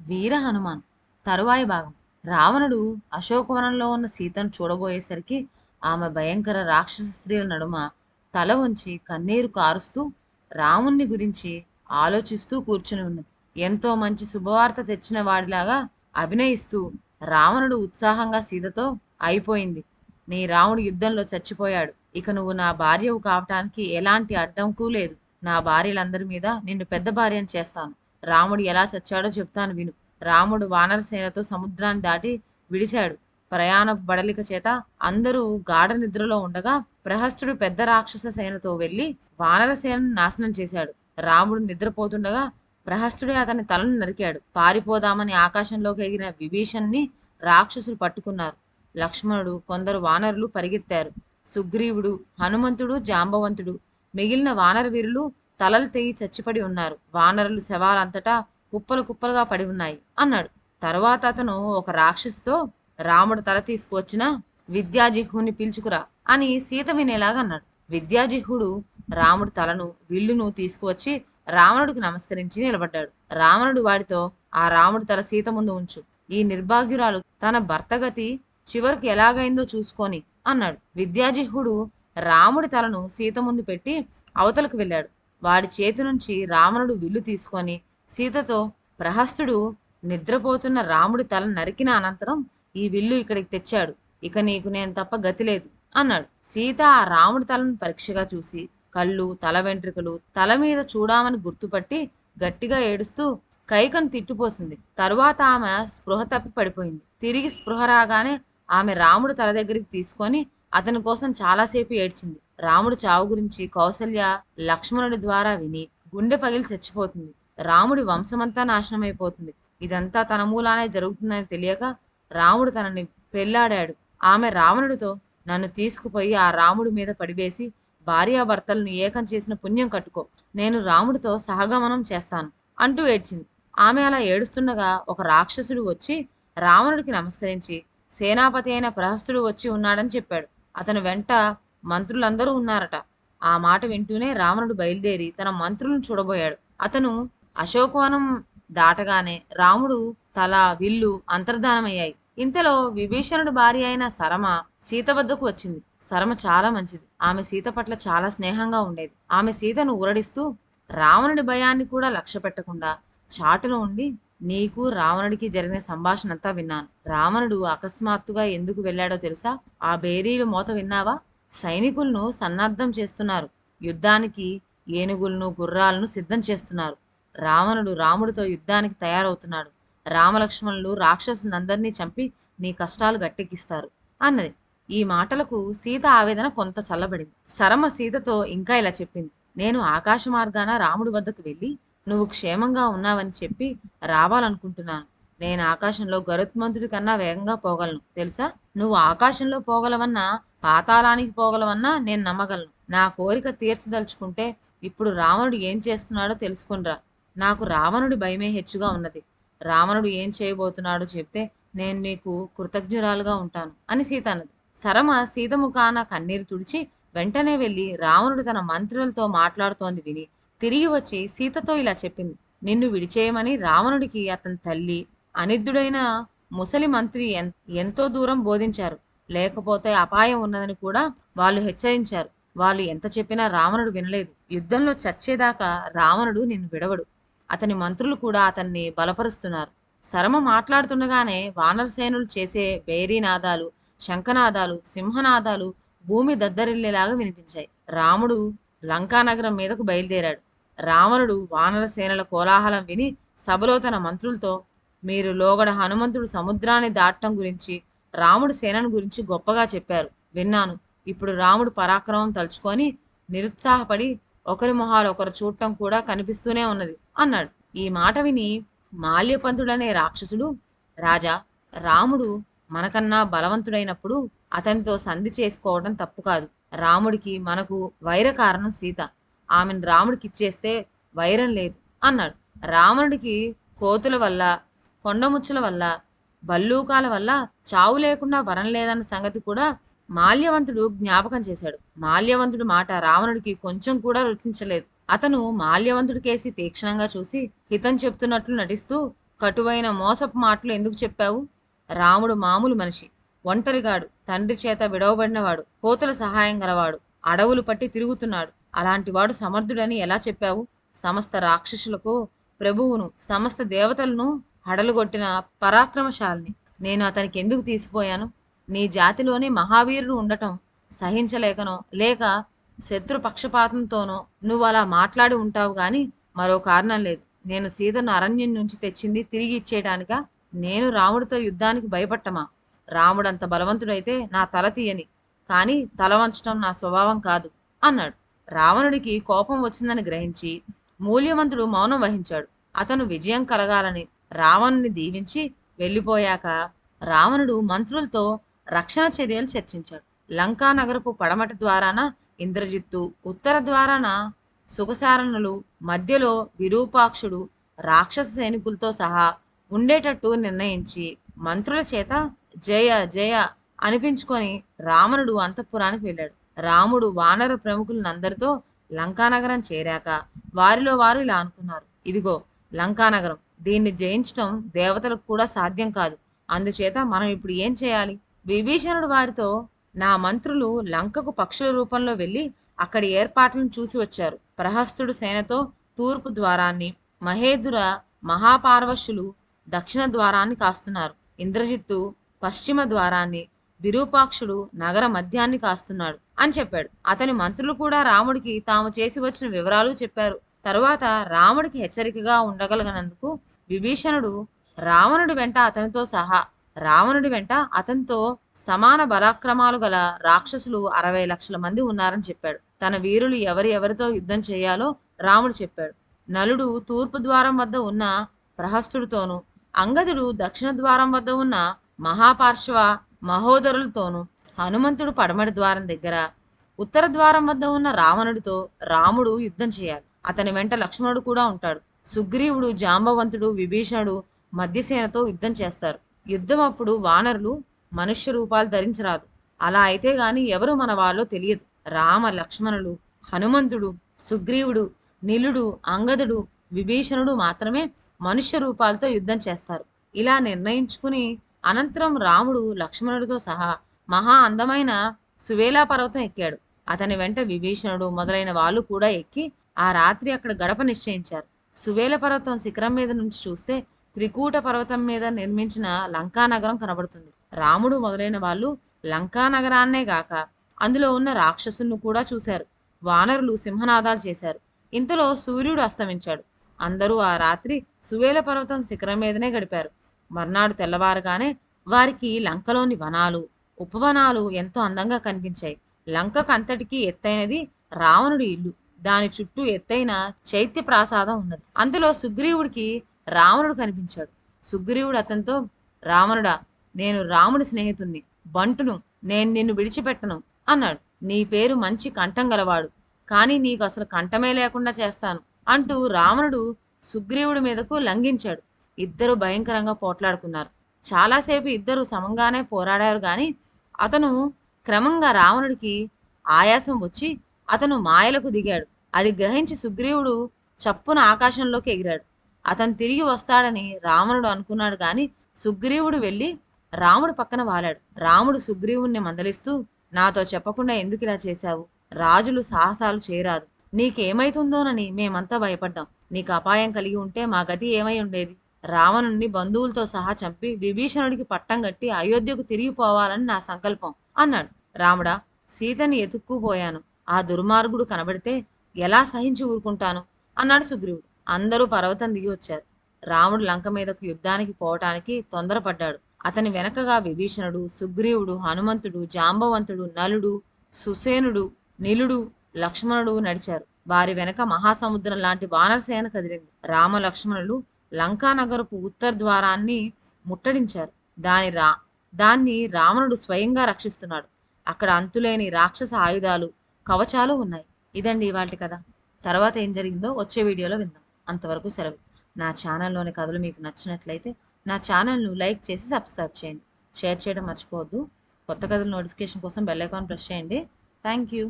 వీర హనుమాన్. తరువాయి భాగం. రావణుడు అశోకవనంలో ఉన్న సీతను చూడబోయేసరికి ఆమె భయంకర రాక్షస స్త్రీల నడుమ తల వంచి కన్నీరు కారుస్తూ రాముణ్ణి గురించి ఆలోచిస్తూ కూర్చుని ఉన్నది. ఎంతో మంచి శుభవార్త తెచ్చిన వాడిలాగా అభినయిస్తూ రావణుడు ఉత్సాహంగా సీతతో, అయిపోయింది, నీ రాముడు యుద్ధంలో చచ్చిపోయాడు. ఇక నువ్వు నా భార్యవు కావటానికి ఎలాంటి అడ్డంకు లేదు. నా భార్యలందరి మీద నిన్ను పెద్ద భార్యను చేస్తాను. రాముడు ఎలా చచ్చాడో చెప్తాను విను. రాముడు వానరసేనతో సముద్రాన్ని దాటి విడిశాడు. ప్రయాణ బడలిక చేత అందరూ గాఢ నిద్రలో ఉండగా ప్రహస్తుడు పెద్ద రాక్షస సేనతో వెళ్లి వానర సేనను నాశనం చేశాడు. రాముడు నిద్రపోతుండగా ప్రహస్తుడే అతని తలను నరికాడు. పారిపోదామని ఆకాశంలోకి ఎగిరిన విభీషణ్ణి రాక్షసులు పట్టుకున్నారు. లక్ష్మణుడు, కొందరు వానరులు పరిగెత్తారు. సుగ్రీవుడు, హనుమంతుడు, జాంబవంతుడు, మిగిలిన వానర వీరులు తలలు తెగి చచ్చిపడి ఉన్నారు. వానరులు శవాలంతటా కుప్పలు కుప్పలుగా పడి ఉన్నాయి అన్నాడు. తరువాత అతను ఒక రాక్షసుతో, రాముడు తల తీసుకువచ్చిన విద్యాజిహ్వుని పిలుచుకురా అని సీత వినేలాగా అన్నాడు. విద్యాజిహ్వుడు రాముడు తలను, విల్లును తీసుకువచ్చి రావణుడికి నమస్కరించి నిలబడ్డాడు. రావణుడు వాడితో, ఆ రాముడి తల సీత ముందు ఉంచు. ఈ నిర్భాగ్యురాలు తన భర్త గతి చివరకు ఎలాగైందో చూసుకొని అన్నాడు. విద్యాజిహ్వుడు రాముడి తలను సీత ముందు పెట్టి అవతలకు వెళ్ళాడు. వాడి చేతి నుంచి రావణుడు విల్లు తీసుకొని సీతతో, ప్రహస్తుడు నిద్రపోతున్న రాముడి తల నరికిన అనంతరం ఈ విల్లు ఇక్కడికి తెచ్చాడు. ఇక నీకు నేను తప్ప గతి లేదు అన్నాడు. సీత ఆ రాముడి తలను పరీక్షగా చూసి కళ్ళు, తల వెంట్రుకలు తల మీద చూడామని గుర్తుపట్టి గట్టిగా ఏడుస్తూ కైకను తిట్టుపోసింది. తరువాత ఆమె స్పృహ తప్పి పడిపోయింది. తిరిగి స్పృహ రాగానే ఆమె రాముడు తల దగ్గరికి తీసుకొని అతని కోసం చాలాసేపు ఏడ్చింది. రాముడు చావు గురించి కౌసల్య లక్ష్మణుడి ద్వారా విని గుండె పగిలి చచ్చిపోతుంది. రాముడి వంశమంతా నాశనమైపోతుంది. ఇదంతా తన మూలానే జరుగుతుందని తెలియక రాముడు తనని పెళ్లాడాడు. ఆమె రావణుడితో, నన్ను తీసుకుపోయి ఆ రాముడి మీద పడివేసి భార్యాభర్తలను ఏకం చేసిన పుణ్యం కట్టుకో. నేను రాముడితో సహగమనం చేస్తాను అంటూ ఏడ్చింది. ఆమె అలా ఏడుస్తుండగా ఒక రాక్షసుడు వచ్చి రావణుడికి నమస్కరించి సేనాపతి అయిన ప్రహస్తుడు వచ్చి ఉన్నాడని చెప్పాడు. అతను వెంట మంత్రులందరూ ఉన్నారట. ఆ మాట వింటూనే రావణుడు బయలుదేరి తన మంత్రులను చూడబోయాడు. అతను అశోకవనం దాటగానే రాముడు తల, విల్లు అంతర్ధానమయ్యాయి. ఇంతలో విభీషణుడి భార్య అయిన సరమ సీత వద్దకు వచ్చింది. సరమ చాలా మంచిది. ఆమె సీత పట్ల చాలా స్నేహంగా ఉండేది. ఆమె సీతను ఊరడిస్తూ రావణుడి భయాన్ని కూడా లక్ష్య పెట్టకుండా చాటులో ఉండి, నీకు రావణుడికి జరిగిన సంభాషణ అంతా విన్నాను. రావణుడు అకస్మాత్తుగా ఎందుకు వెళ్ళాడో తెలుసా? ఆ బేరీలు మోత విన్నావా? సైనికులను సన్నద్ధం చేస్తున్నారు. యుద్ధానికి ఏనుగులను, గుర్రాలను సిద్ధం చేస్తున్నారు. రావణుడు రాముడితో యుద్ధానికి తయారవుతున్నాడు. రామలక్ష్మణులు రాక్షసులందరినీ చంపి నీ కష్టాలు గట్టెక్కిస్తారు అన్నది. ఈ మాటలకు సీత ఆవేదన కొంత చల్లబడింది. సరమ సీతతో ఇంకా ఇలా చెప్పింది. నేను ఆకాశ మార్గాన రాముడి వద్దకు వెళ్ళి నువ్వు క్షేమంగా ఉన్నావని చెప్పి రావాలనుకుంటున్నాను. నేను ఆకాశంలో గరుత్మంతుడి కన్నా వేగంగా పోగలను తెలుసా? నువ్వు ఆకాశంలో పోగలవన్నా, పాతాళానికి పోగలవన్నా నేను నమ్మగలను. నా కోరిక తీర్చదలుచుకుంటే ఇప్పుడు రావణుడు ఏం చేస్తున్నాడో తెలుసుకునిరా. నాకు రావణుడి భయమే హెచ్చుగా ఉన్నది. రావణుడు ఏం చేయబోతున్నాడో చెప్తే నేను నీకు కృతజ్ఞురాలుగా ఉంటాను అని సీత అన్నది. సరమ సీత ముఖాన కన్నీరు తుడిచి వెంటనే వెళ్ళి రావణుడు తన మంత్రులతో మాట్లాడుతోంది విని తిరిగి వచ్చి సీతతో ఇలా చెప్పింది. నిన్ను విడిచేయమని రావణుడికి అతని తల్లి, అనిద్దుడైన ముసలి మంత్రి ఎంతో దూరం బోధించారు. లేకపోతే అపాయం ఉన్నదని కూడా వాళ్ళు హెచ్చరించారు. వాళ్ళు ఎంత చెప్పినా రావణుడు వినలేదు. యుద్ధంలో చచ్చేదాకా రావణుడు నిన్ను విడవడు. అతని మంత్రులు కూడా అతన్ని బలపరుస్తున్నారు. శరమ మాట్లాడుతుండగానే వానరసేనులు చేసే బేరీనాదాలు, శంఖనాదాలు, సింహనాదాలు భూమి దద్దరిల్లేలాగా వినిపించాయి. రాముడు లంకానగరం మీదకు బయలుదేరాడు. రావణుడు వానరసేనల కోలాహలం విని సభలో తన మంత్రులతో, మీరు లోగడ హనుమంతుడు సముద్రాన్ని దాటం గురించి, రాముడు సేనను గురించి గొప్పగా చెప్పారు, విన్నాను. ఇప్పుడు రాముడు పరాక్రమం తలుచుకొని నిరుత్సాహపడి ఒకరి మొహాలు ఒకరు చూడటం కూడా కనిపిస్తూనే ఉన్నది అన్నాడు. ఈ మాట విని మాల్యపంతుడనే రాక్షసుడు, రాజా, రాముడు మనకన్నా బలవంతుడైనప్పుడు అతనితో సంధి చేసుకోవడం తప్పు కాదు. రాముడికి మనకు వైర కారణం సీత. ఆమెను రాముడికి ఇచ్చేస్తే వైరం లేదు అన్నాడు. రావణుడికి కోతుల వల్ల, కొండముచ్చుల వల్ల, భల్లూకాల వల్ల చావు లేకుండా వరం లేదన్న సంగతి కూడా మాల్యవంతుడు జ్ఞాపకం చేశాడు. మాల్యవంతుడి మాట రావణుడికి కొంచెం కూడా రుచించలేదు. అతను మాల్యవంతుడి కేసి తీక్షణంగా చూసి హితం చెప్తున్నట్లు నటిస్తూ, కటువైన మోసపు మాటలు ఎందుకు చెప్పావు? రాముడు మామూలు మనిషి, ఒంటరిగాడు, తండ్రి చేత విడవబడినవాడు, కోతుల సహాయం గలవాడు, అడవులు పట్టి తిరుగుతున్నాడు. అలాంటివాడు సమర్థుడని ఎలా చెప్పావు? సమస్త రాక్షసులకు ప్రభువును, సమస్త దేవతలను హడలుగొట్టిన పరాక్రమశాలిని. నేను అతనికి ఎందుకు తీసిపోయాను? నీ జాతిలోని మహావీరుడు ఉండటం సహించలేకనో లేక శత్రు పక్షపాతంతోనో నువ్వు అలా మాట్లాడి ఉంటావు గాని మరో కారణం లేదు. నేను సీతను అరణ్యం నుంచి తెచ్చింది తిరిగి ఇచ్చేయడానికా? నేను రాముడితో యుద్ధానికి భయపట్టమా? రాముడంత బలవంతుడైతే నా తల తీయని, కానీ తల వంచటం నా స్వభావం కాదు అన్నాడు. రావణుడికి కోపం వచ్చిందని గ్రహించి మూల్యవంతుడు మౌనం వహించాడు. అతను విజయం కలగాలని రావణుని దీవించి వెళ్ళిపోయాక రావణుడు మంత్రులతో రక్షణ చర్యలు చర్చించాడు. లంకా నగరపు పడమటి ద్వారాన ఇంద్రజిత్తు, ఉత్తర ద్వారాన సుఖసారణులు, మధ్యలో విరూపాక్షుడు రాక్షస సైనికులతో సహా ఉండేటట్టు నిర్ణయించి మంత్రుల చేత జయ జయ అనిపించుకొని రావణుడు అంతఃపురానికి వెళ్ళాడు. రాముడు వానర ప్రముఖులందరితో లంకానగరం చేరాక వారిలో వారు ఇలా అనుకున్నారు: ఇదిగో లంకానగరం, దీన్ని జయించటం దేవతలకు కూడా సాధ్యం కాదు. అందుచేత మనం ఇప్పుడు ఏం చేయాలి? విభీషణుడు వారితో, నా మంత్రులు లంకకు పక్షుల రూపంలో వెళ్ళి అక్కడి ఏర్పాట్లను చూసి వచ్చారు. ప్రహస్తుడు సేనతో తూర్పు ద్వారాన్ని, మహేంద్ర మహాపార్వశులు దక్షిణ ద్వారాన్ని కాస్తున్నారు. ఇంద్రజిత్తు పశ్చిమ ద్వారాన్ని, విరూపాక్షుడు నగర మధ్యాన్ని కాస్తున్నాడు అని చెప్పాడు. అతని మంత్రులు కూడా రాముడికి తాము చేసి వచ్చిన వివరాలు చెప్పారు. తరువాత రాముడికి హెచ్చరికగా ఉండగలిగినందుకు విభీషణుడు రావణుడి వెంట అతనితో సమాన బలాక్రమాలు గల రాక్షసులు 60 లక్షల మంది ఉన్నారని చెప్పాడు. తన వీరులు ఎవరితో యుద్ధం చేయాలో రాముడు చెప్పాడు. నలుడు తూర్పు ద్వారం వద్ద ఉన్న ప్రహస్తుడితోనూ, అంగదుడు దక్షిణ ద్వారం వద్ద ఉన్న మహాపార్శ్వ మహోదరులతోనూ, హనుమంతుడు పడమటి ద్వారం దగ్గర ఉత్తర ద్వారం వద్ద ఉన్న రావణుడితో రాముడు యుద్ధం చేయాలి. అతని వెంట లక్ష్మణుడు కూడా ఉంటాడు. సుగ్రీవుడు, జాంబవంతుడు, విభీషణుడు మధ్యసేనతో యుద్ధం చేస్తారు. యుద్ధం అప్పుడు వానరులు మనుష్య రూపాలు ధరించరాదు. అలా అయితే గాని ఎవరు మన వాళ్ళో తెలియదు. రామ లక్ష్మణుడు, హనుమంతుడు, సుగ్రీవుడు, నిలుడు, అంగదుడు, విభీషణుడు మాత్రమే మనుష్య రూపాలతో యుద్ధం చేస్తారు. ఇలా నిర్ణయించుకుని అనంతరం రాముడు లక్ష్మణుడితో సహా మహా అందమైన సువేలా పర్వతం ఎక్కాడు. అతని వెంట విభీషణుడు మొదలైన వాళ్ళు కూడా ఎక్కి ఆ రాత్రి అక్కడ గడప నిశ్చయించారు. సువేల పర్వతం శిఖరం మీద నుంచి చూస్తే త్రికూట పర్వతం మీద నిర్మించిన లంకా నగరం కనబడుతుంది. రాముడు మొదలైన వాళ్ళు లంకా నగరాన్నే గాక అందులో ఉన్న రాక్షసులను కూడా చూశారు. వానరులు సింహనాదాలు చేశారు. ఇంతలో సూర్యుడు అస్తమించాడు. అందరూ ఆ రాత్రి సువేల పర్వతం శిఖరం మీదనే గడిపారు. మర్నాడు తెల్లవారుగానే వారికి లంకలోని వనాలు, ఉపవనాలు ఎంతో అందంగా కనిపించాయి. లంకకు అంతటికీ ఎత్తైనది రావణుడి ఇల్లు. దాని చుట్టూ ఎత్తైన చైత్య ప్రాసాదం ఉన్నది. అందులో సుగ్రీవుడికి రావణుడు కనిపించాడు. సుగ్రీవుడు అతనితో, రావణుడా, నేను రాముడి స్నేహితుణ్ణి, బంటును, నేను నిన్ను విడిచిపెట్టను అన్నాడు. నీ పేరు మంచి కంఠం గలవాడు, కానీ నీకు అసలు కంఠమే లేకుండా చేస్తాను అంటూ రావణుడు సుగ్రీవుడి మీదకు లంఘించాడు. ఇద్దరు భయంకరంగా పోట్లాడుకున్నారు. చాలాసేపు ఇద్దరు సమంగానే పోరాడారు గాని అతను క్రమంగా రావణుడికి ఆయాసం వచ్చి అతను మాయలకు దిగాడు. అది గ్రహించి సుగ్రీవుడు చప్పున ఆకాశంలోకి ఎగిరాడు. అతను తిరిగి వస్తాడని రావణుడు అనుకున్నాడు గాని సుగ్రీవుడు వెళ్ళి రాముడు పక్కన వాలాడు. రాముడు సుగ్రీవుణ్ణి మందలిస్తూ, నాతో చెప్పకుండా ఎందుకు ఇలా చేశావు? రాజులు సాహసాలు చేయరాదు. నీకేమైతుందోనని మేమంతా భయపడ్డాం. నీకు అపాయం కలిగి ఉంటే మా గతి ఏమై ఉండేది? రావణుణ్ణి బంధువులతో సహా చంపి విభీషణుడికి పట్టం కట్టి అయోధ్యకు తిరిగిపోవాలని నా సంకల్పం అన్నాడు. రాముడా, సీతని ఎతుక్కుపోయాను. ఆ దుర్మార్గుడు కనబడితే ఎలా సహించి ఊరుకుంటాను అన్నాడు సుగ్రీవుడు. అందరూ పర్వతం దిగి వచ్చారు. రాముడు లంక మీదకు యుద్ధానికి పోవటానికి తొందరపడ్డాడు. అతని వెనకగా విభీషణుడు, సుగ్రీవుడు, హనుమంతుడు, జాంబవంతుడు, నలుడు, సుసేనుడు, నిలుడు, లక్ష్మణుడు నడిచారు. వారి వెనక మహాసముద్రం లాంటి వానరసేన కదిలింది. రామ లక్ష్మణులు లంకానగరపు ఉత్తర ద్వారాన్ని ముట్టడించారు. దాన్ని రావణుడు స్వయంగా రక్షిస్తున్నాడు. అక్కడ అంతులేని రాక్షస ఆయుధాలు, కవచాలు ఉన్నాయి. ఇదండి ఇవాల్టి కథ. తర్వాత ఏం జరిగిందో వచ్చే వీడియోలో విందాం. అంతవరకు సెలవు. నా ఛానల్లోని కథలు మీకు నచ్చినట్లయితే నా ఛానల్ను లైక్ చేసి సబ్స్క్రైబ్ చేయండి. షేర్ చేయడం మర్చిపోవద్దు. కొత్త కథల నోటిఫికేషన్ కోసం బెల్ ఐకాన్ ప్రెస్ చేయండి. Thank you.